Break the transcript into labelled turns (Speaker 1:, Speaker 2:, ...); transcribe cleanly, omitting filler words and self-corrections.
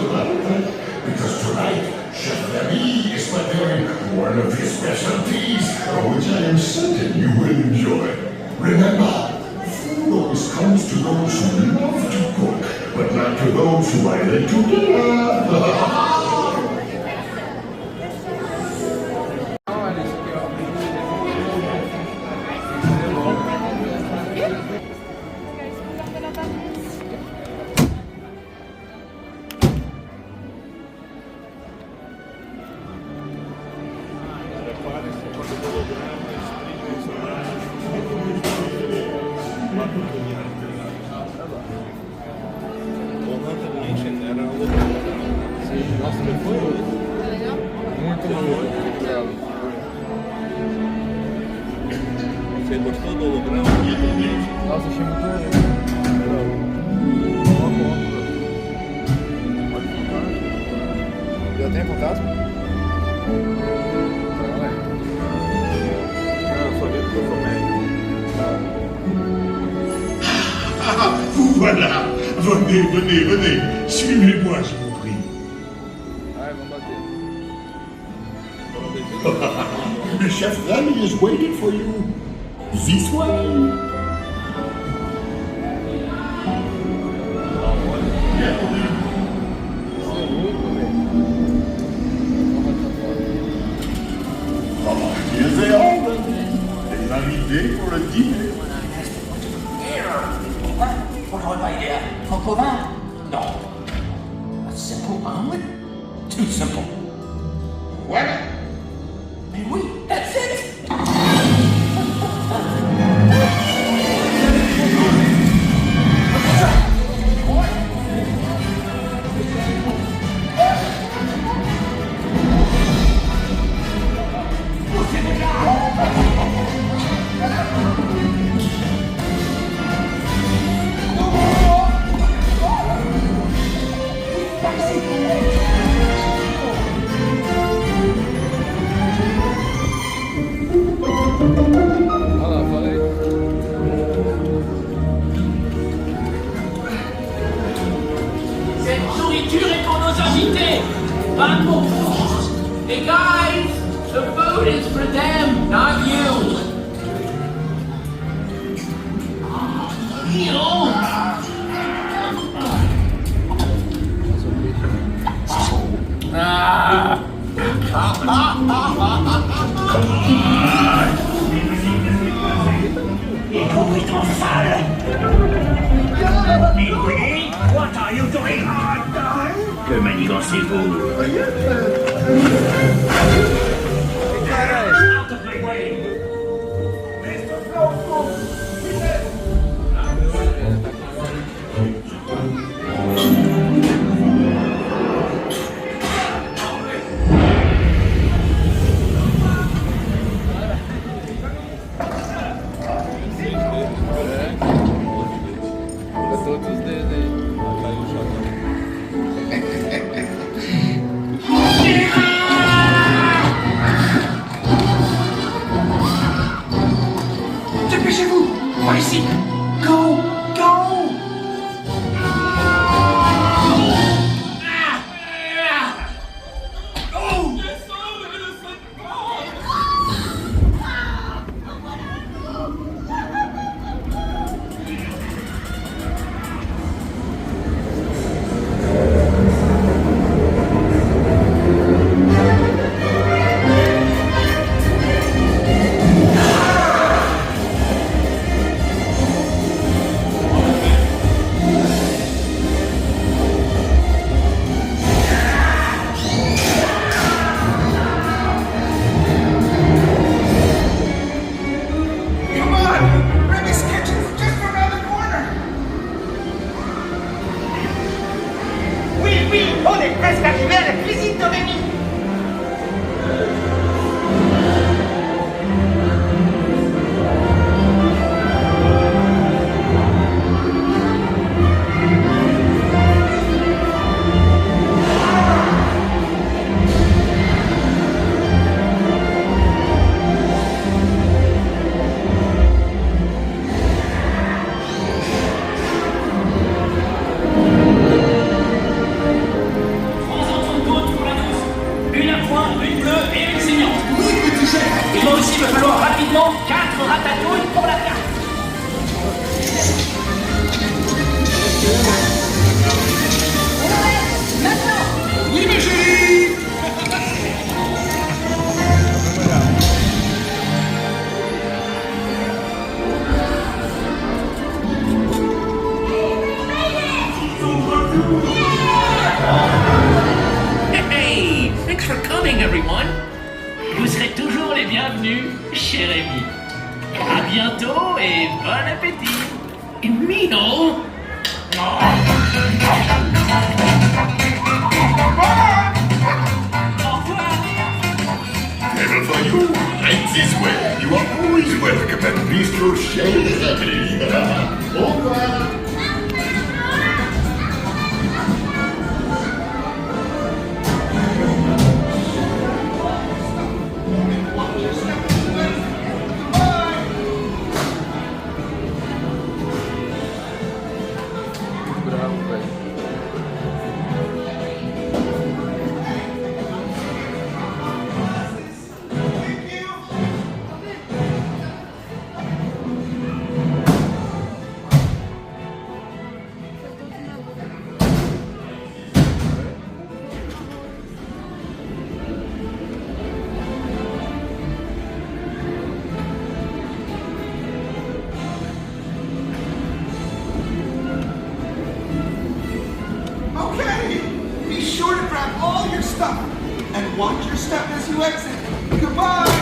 Speaker 1: Because tonight, Chef Remy is preparing one of his specialties, which I am certain you will enjoy. Remember, food always comes to those who love to cook, but not to those who are late to dinner.
Speaker 2: Nossa, ele foi hoje. Muito maluco. Você gostou do holograma? Nossa, achei muito legal. Já tem fantasma? Não, só vi que eu sou médico.
Speaker 1: Voilà. Venez. Suivez-moi, je vous prie.
Speaker 2: Ai, vamos bater.
Speaker 1: The chef Remy is waiting for you. This way. Here they are, les invités pour le dîner.
Speaker 3: What do I idea? Coco that? No. A simple omelet? Too simple.
Speaker 1: What?
Speaker 3: Mais oui, that's it!
Speaker 4: Cette nourriture est pour nos invités, pas pour vous. Hey guys, the food is for them, not you.
Speaker 3: Les nourritons sales! Nicolas, what are you doing? Que manigancez-vous? Out of my way!
Speaker 2: Todos os dedos aí. Caiu o chão.
Speaker 4: bienvenue chez Remy. À bientôt et bon appétit. Et Mino. Au revoir.
Speaker 1: Table for you, right this way. You are always welcome at Bistro Chez Remy. Au revoir.
Speaker 2: Bravo, velho.
Speaker 5: Okay, be sure to grab all your stuff and watch your step as you exit. Goodbye.